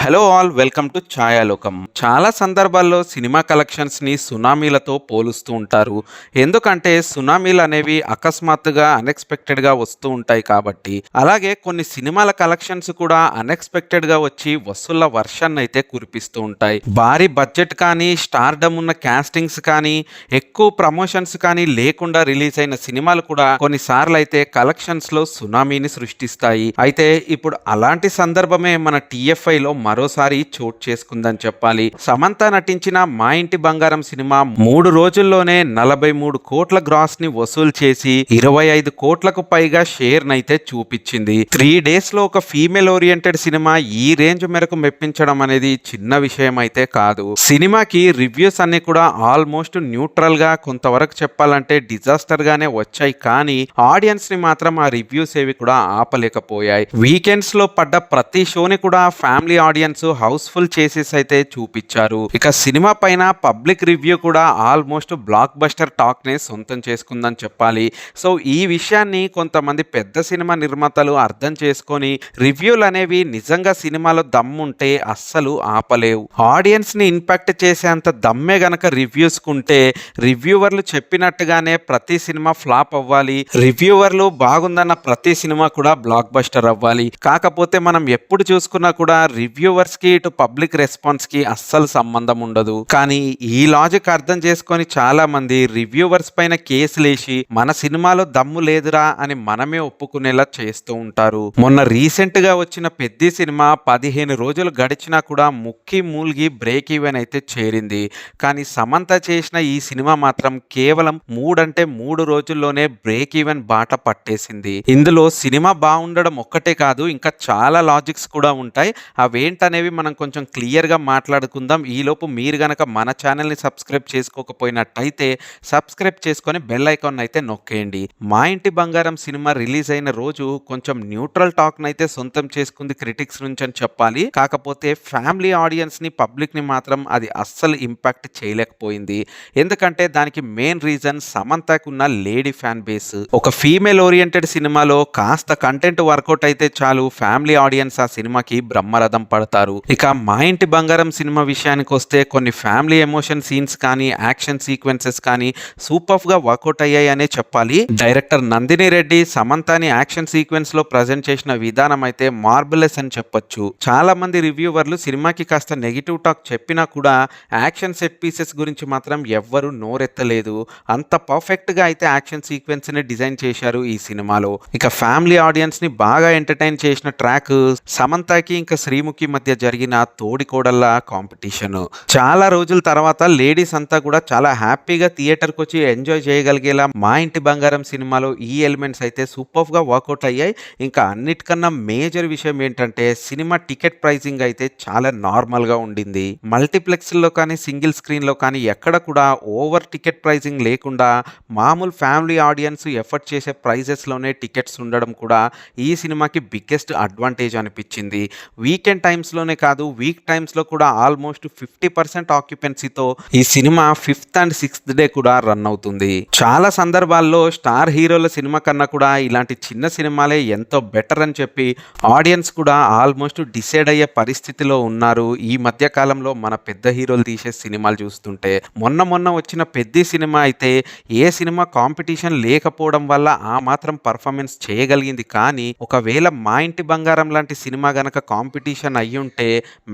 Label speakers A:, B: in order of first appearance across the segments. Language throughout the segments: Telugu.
A: Hello all welcome to Chayalokam. చాలా సందర్భాల్లో సినిమా కలెక్షన్స్ని సునామీలతో పోలుస్తూ ఉంటారు. ఎందుకంటే సునామీలు అనేవి అకస్మాత్తుగా అన్ఎక్స్పెక్టెడ్గా వస్తూ ఉంటాయి కాబట్టి. అలాగే కొన్ని సినిమాల కలెక్షన్స్ కూడా అన్ఎక్స్పెక్టెడ్గా వచ్చి వసూళ్ల వర్షాన్ని అయితే కురిపిస్తూ ఉంటాయి. భారీ బడ్జెట్ కానీ, స్టార్డమ్ ఉన్న క్యాస్టింగ్స్ కానీ, ఎక్కువ ప్రమోషన్స్ కానీ లేకుండా రిలీజ్ అయిన సినిమాలు కూడా కొన్నిసార్లు అయితే కలెక్షన్స్లో సునామీని సృష్టిస్తాయి. అయితే ఇప్పుడు అలాంటి సందర్భమే మన టీఎఫ్ఐలో మరోసారి చోటు చేసుకుందని చెప్పాలి. సమంత నటించిన మా ఇంటి బంగారం సినిమా 3 రోజుల్లోనే 43 కోట్ల గ్రాస్ ని వసూలు చేసి 25 కోట్లకు పైగా షేర్ నైతే చూపించింది. 3 days లో ఒక ఫీమేల్ ఓరియంటెడ్ సినిమా ఈ రేంజ్ మేరకు మెప్పించడం అనేది చిన్న విషయం అయితే కాదు. సినిమాకి రివ్యూస్ అన్ని కూడా ఆల్మోస్ట్ న్యూట్రల్ గా, కొంతవరకు చెప్పాలంటే డిజాస్టర్ గానే వచ్చాయి. కానీ ఆడియన్స్ ని మాత్రం ఆ రివ్యూస్ ఏవి కూడా ఆపలేకపోయాయి. వీకెండ్స్ లో పడ్డ ప్రతి షోని కూడా ఫ్యామిలీ ఆడియన్స్ హౌస్ఫుల్ చేసేసి అయితే చూపించారు. ఇక సినిమా పైన పబ్లిక్ రివ్యూ కూడా ఆల్మోస్ట్ బ్లాక్ బస్టర్ టాక్ నే సొంతం చేసుకుందని చెప్పాలి. సో ఈ విషయాన్ని కొంతమంది పెద్ద సినిమా నిర్మాతలు అర్థం చేసుకొని రివ్యూలు అనేవి నిజంగా సినిమాలో దమ్ముంటే అస్సలు ఆపలేవు. ఆడియన్స్ ని ఇంపాక్ట్ చేసేంత దమ్మే గనక రివ్యూస్ కుంటే రివ్యూవర్లు చెప్పినట్టుగానే ప్రతి సినిమా ఫ్లాప్ అవ్వాలి, రివ్యూవర్లు బాగుందన్న ప్రతి సినిమా కూడా బ్లాక్ బస్టర్ అవ్వాలి. కాకపోతే మనం ఎప్పుడు చూసుకున్నా కూడా రివ్యూవర్స్ కి ఇటు పబ్లిక్ రెస్పాన్స్ కి అస్సలు సంబంధం ఉండదు. కానీ ఈ లాజిక్ అర్థం చేసుకొని చాలా మంది రివ్యూవర్స్ పైన కేసులేసి మన సినిమాలో దమ్ము లేదురా అని మనమే ఒప్పుకునేలా చేస్తూ ఉంటారు. మొన్న రీసెంట్ గా వచ్చిన పెద్ద సినిమా 15 రోజులు గడిచినా కూడా ముక్కి మూల్గి బ్రేక్ ఈవెన్ అయితే చేరింది. కానీ సమంత చేసిన ఈ సినిమా మాత్రం కేవలం 3 రోజుల్లోనే బ్రేక్ ఈవెన్ బాట పట్టేసింది. ఇందులో సినిమా బాగుండడం ఒక్కటే కాదు, ఇంకా చాలా లాజిక్స్ కూడా ఉంటాయి. అవేంటనేవి మనం కొంచెం క్లియర్గా మాట్లాడుకుందాం. ఈలోపు మీరు గనక మన ఛానల్ని సబ్స్క్రైబ్ చేసుకోకపోయినట్టయితే సబ్స్క్రైబ్ చేసుకొని బెల్ ఐకాన్ అయితే నొక్కేయండి. మా ఇంటి బంగారం సినిమా రిలీజ్ అయిన రోజు కొంచెం న్యూట్రల్ టాక్ అయితే సొంతం చేసుకుంది క్రిటిక్స్ నుంచి అని చెప్పాలి. కాకపోతే ఫ్యామిలీ ఆడియన్స్ ని, పబ్లిక్ ని మాత్రం అది అస్సలు ఇంపాక్ట్ చేయలేకపోయింది. ఎందుకంటే దానికి మెయిన్ రీజన్ సమంతకున్న లేడీ ఫ్యాన్ బేస్. ఒక ఫీమేల్ ఓరియంటెడ్ సినిమాలో కాస్త కంటెంట్ వర్కౌట్ అయితే చాలు, ఫ్యామిలీ ఆడియన్స్ ఆ సినిమాకి బ్రహ్మరథం పడతారు. ఇక మా ఇంటి బంగారం సినిమా విషయానికి వస్తే కొన్ని ఫ్యామిలీ ఎమోషన్ సీన్స్ కానీ, యాక్షన్ సీక్వెన్సెస్ కానీ సూపర్ గా వర్కౌట్ అయ్యాయి అనే చెప్పాలి. డైరెక్టర్ నందిని రెడ్డి సమంతాని యాక్షన్ సీక్వెన్స్ లో ప్రజెంట్ చేసిన విధానం అయితే మార్బులెస్ అని చెప్పొచ్చు. చాలా మంది రివ్యూవర్లు సినిమాకి కాస్త నెగిటివ్ టాక్ చెప్పినా కూడా యాక్షన్ సెట్ పీసెస్ గురించి మాత్రం ఎవ్వరూ నోరెత్తలేదు. అంత పర్ఫెక్ట్ గా అయితే యాక్షన్ సీక్వెన్స్ ని డిజైన్ చేశారు ఈ సినిమాలో. ఇక ఫ్యామిలీ ఆడియన్స్ ని బాగా ఎంటర్టైన్ చేసిన ట్రాక్ సమంతకి ఇంకా శ్రీముఖి మధ్య జరిగిన తోడికోడళ్ళ కాంపిటీషన్. చాలా రోజుల తర్వాత లేడీస్ అంతా కూడా చాలా హ్యాపీగా థియేటర్కి వచ్చి ఎంజాయ్ చేయగలిగేలా మా ఇంటి బంగారం సినిమాలో ఈ ఎలిమెంట్స్ అయితే సూపర్ గా వర్కౌట్ అయ్యాయి. ఇంకా అన్నిటికన్నా మేజర్ విషయం ఏంటంటే సినిమా టికెట్ ప్రైసింగ్ అయితే చాలా నార్మల్ గా ఉండింది. మల్టీప్లెక్స్ లో కానీ, సింగిల్ స్క్రీన్ లో కానీ ఎక్కడ కూడా ఓవర్ టికెట్ ప్రైసింగ్ లేకుండా మామూలు ఫ్యామిలీ ఆడియన్స్ ఎఫర్ట్ చేసే ప్రైజెస్ లోనే టికెట్స్ ఉండడం కూడా ఈ సినిమాకి బిగ్గెస్ట్ అడ్వాంటేజ్ అనిపించింది. వీకెండ్ టైమ్స్ లోనే కాదు, వీక్ టైమ్స్ లో కూడా ఆల్మోస్ట్ 50% ఆక్యుపెన్సీతో ఈ cinema 5th and 6th day కూడా రన్ అవుతుంది. చాలా సందర్భాల్లో స్టార్ హీరోల సినిమా కన్నా కూడా ఇలాంటి చిన్న సినిమాలే ఎంతో బెటర్ అని చెప్పి ఆడియన్స్ కూడా ఆల్మోస్ట్ డిసైడ్ అయ్యే పరిస్థితిలో ఉన్నారు ఈ మధ్య కాలంలో మన పెద్ద హీరోలు తీసే సినిమాలు చూస్తుంటే. మొన్న వచ్చిన పెద్ద సినిమా అయితే ఏ సినిమా కాంపిటీషన్ లేకపోవడం వల్ల ఆ మాత్రం పర్ఫార్మెన్స్ చేయగలిగింది. కానీ ఒకవేళ మా ఇంటి బంగారం లాంటి సినిమా గనక కాంపిటీషన్ అయ్యుంటే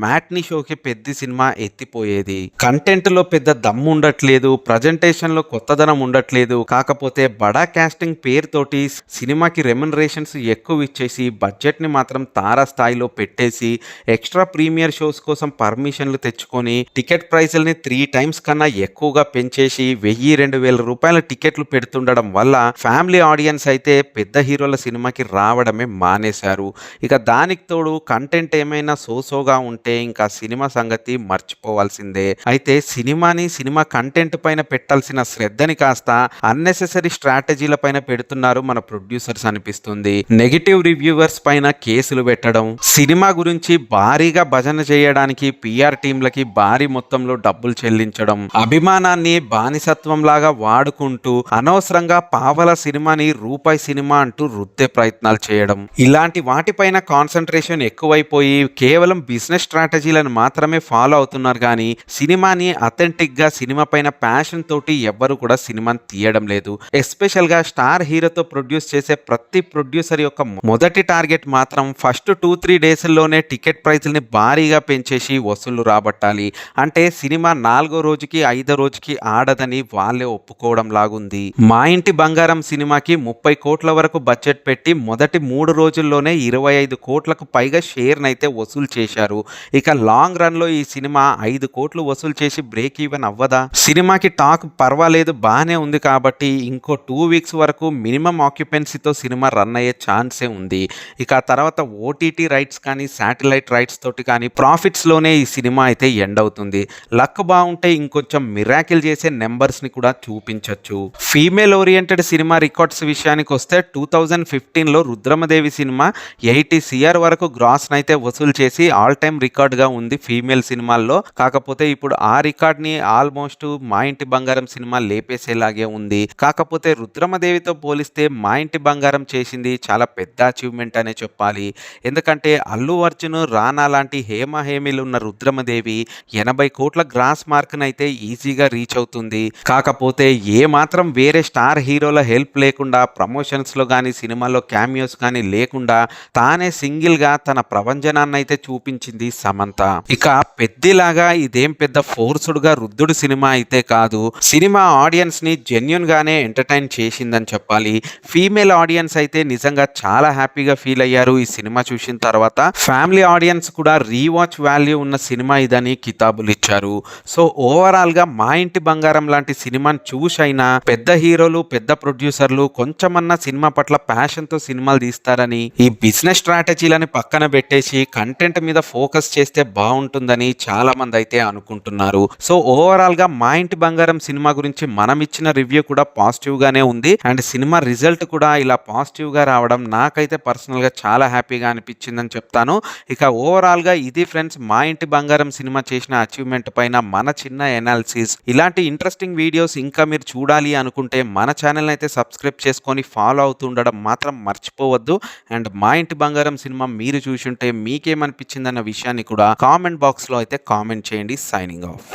A: మ్యాట్నీ షోకి పెద్ద సినిమా ఎత్తిపోయేది. కంటెంట్ లో పెద్ద దమ్ము ఉండట్లేదు, ప్రజెంటేషన్ లో కొత్తదనం ఉండట్లేదు. కాకపోతే బడా కాస్టింగ్ పేరుతోటి సినిమాకి రెమ్యునరేషన్స్ ఎక్కువ ఇచ్చేసి బడ్జెట్ ని మాత్రం తారా స్థాయిలో పెట్టేసి ఎక్స్ట్రా ప్రీమియర్ షోస్ కోసం పర్మిషన్లు తెచ్చుకొని టికెట్ ప్రైస్ని 3 times కన్నా ఎక్కువగా పెంచేసి 1000-2000 రూపాయల టికెట్లు పెడుతుండడం వల్ల ఫ్యామిలీ ఆడియన్స్ అయితే పెద్ద హీరోల సినిమాకి రావడమే మానేశారు. ఇక దానికి తోడు కంటెంట్ ఏమైనా సోసోగా ఉంటే ఇంకా సినిమా సంగతి మర్చిపోవాల్సిందే. అయితే సినిమా కంటెంట్ పైన పెట్టాల్సిన శ్రద్ధని కాస్త అన్నెసెసరీ స్ట్రాటజీల పైన పెడుతున్నారు మన ప్రొడ్యూసర్స్ అనిపిస్తుంది. నెగిటివ్ రివ్యూవర్స్ పైన కేసులు పెట్టడం, సినిమా గురించి భారీగా భజన చేయడానికి పిఆర్ టీంలకి భారీ మొత్తంలో డబ్బులు చెల్లించడం, అభిమానాన్ని బానిసత్వం లాగా వాడుకుంటూ అనవసరంగా పావల సినిమాని రూపాయి సినిమా అంటూ రుద్దే ప్రయత్నాలు చేయడం, ఇలాంటి వాటిపైన కాన్సంట్రేషన్ ఎక్కువైపోయి కేవలం కేవలం బిజినెస్ స్ట్రాటజీలను మాత్రమే ఫాలో అవుతున్నారు కానీ సినిమాని అథెంటిక్గా సినిమా పైన ప్యాషన్ తోటి ఎవ్వరు కూడా సినిమాని తీయడం లేదు. ఎస్పెషల్గా స్టార్ హీరోతో ప్రొడ్యూస్ చేసే ప్రతి ప్రొడ్యూసర్ యొక్క మొదటి టార్గెట్ మాత్రం ఫస్ట్ 2-3 డేస్లోనే టికెట్ ప్రైస్ని భారీగా పెంచేసి వసూళ్లు రాబట్టాలి. అంటే సినిమా 4వ రోజుకి 5వ రోజుకి ఆడదని వాళ్ళే ఒప్పుకోవడం లాగుంది. మా ఇంటి బంగారం సినిమాకి 30 కోట్ల వరకు బడ్జెట్ పెట్టి మొదటి 3 రోజుల్లోనే 25 కోట్లకు పైగా షేర్నైతే వసూలు చేశారు. ఇక లాంగ్ రన్లో ఈ సినిమా 5 కోట్లు వసూలు చేసి బ్రేక్ ఈవెన్ అవ్వదా? సినిమాకి టాక్ పర్వాలేదు, బాగానే ఉంది కాబట్టి ఇంకో 2 వీక్స్ వరకు మినిమం ఆక్యుపెన్సీతో సినిమా రన్ అయ్యే ఛాన్సే ఉంది. ఇక ఆ తర్వాత ఓటీటీ రైట్స్ కానీ శాటిలైట్ రైట్స్ తోటి కానీ ప్రాఫిట్స్లోనే ఈ సినిమా అయితే ఎండ్ అవుతుంది. లక్ బాగుంటే ఇంకొంచెం మిరాకిల్ చేసే నెంబర్స్ని కూడా చూపించవచ్చు. ఫీమేల్ ఓరియంటెడ్ సినిమా రికార్డ్స్ విషయానికి వస్తే 2015లో రుద్రమదేవి సినిమా 80 CR వరకు గ్రాస్నైతే వసూలు చేసి ఆల్ టైమ్ రికార్డ్గా ఉంది ఫీమేల్ సినిమాల్లో. కాకపోతే ఇప్పుడు ఆ రికార్డ్ని ఆల్మోస్ట్ మా ఇంటి బంగారం సినిమా లేపేసేలాగే ఉంది. కాకపోతే రుద్రమదేవితో పోలిస్తే మా ఇంటి బంగారం చేసింది చాలా పెద్ద అచీవ్మెంట్ అనే చెప్పాలి. ఎందుకంటే అల్లు అర్జున్, రానా లాంటి హేమీలు ఉన్న రుద్రమదేవి 80 కోట్ల గ్రాస్ మార్క్నైతే ఈజీగా రీచ్ అవుతుంది. కాకపోతే ఏ మాత్రం వేరే స్టార్ హీరోల హెల్ప్ లేకుండా, ప్రమోషన్స్లో కానీ సినిమాలో క్యామియోస్ కానీ లేకుండా తానే సింగిల్గా తన ప్రభంజనాన్ని అయితే చూపించింది సమంత. ఇక పెద్దిలాగా ఇదేం పెద్ద ఫోర్స్డ్గా రుద్దుడు సినిమా అయితే కాదు. సినిమా ఆడియన్స్ని జెన్యున్ గానే ఎంటర్టైన్ చేసిందని చెప్పాలి. ఫీమేల్ ఆడియన్స్ అయితే నిజంగా చాలా హ్యాపీగా ఫీల్ అయ్యారు ఈ సినిమా చూసిన తర్వాత. ఫ్యామిలీ ఆడియన్స్ కూడా రీవాచ్ వాల్యూ ఉన్న సినిమా ఇదని కితాబులు ఇచ్చారు. సో ఓవరాల్గా మా ఇంటి బంగారం లాంటి సినిమాని చూసైనా పెద్ద హీరోలు, పెద్ద ప్రొడ్యూసర్లు కొంచెమన్నా సినిమా పట్ల ప్యాషన్తో సినిమాలు తీస్తారని, ఈ బిజినెస్ స్ట్రాటజీలని పక్కన పెట్టేసి కంటెంట్ మీద ఫోకస్ చేస్తే బాగుంటుందని చాలా మంది అయితే అనుకుంటున్నారు. సో ఓవరాల్గా మా ఇంటి బంగారం సినిమా గురించి మనం ఇచ్చిన రివ్యూ కూడా పాజిటివ్గానే ఉంది. అండ్ సినిమా రిజల్ట్ కూడా ఇలా పాజిటివ్గా రావడం నాకైతే పర్సనల్గా చాలా హ్యాపీగా అనిపించిందని చెప్తాను. ఇక ఓవరాల్గా ఇది ఫ్రెండ్స్ మా ఇంటి బంగారం సినిమా చేసిన అచీవ్మెంట్ పైన మన చిన్న ఎనాలిసిస్. ఇలాంటి ఇంట్రెస్టింగ్ వీడియోస్ ఇంకా మీరు చూడాలి అనుకుంటే మన ఛానల్ అయితే సబ్స్క్రైబ్ చేసుకొని ఫాలో అవుతూ ఉండడం మాత్రం మర్చిపోవద్దు. అండ్ మా ఇంటి బంగారం సినిమా మీరు చూసుంటే మీకేమనిపించిందన్న విషయాన్ని కూడా కామెంట్ బాక్స్లో అయితే కామెంట్ చేయండి. Signing off.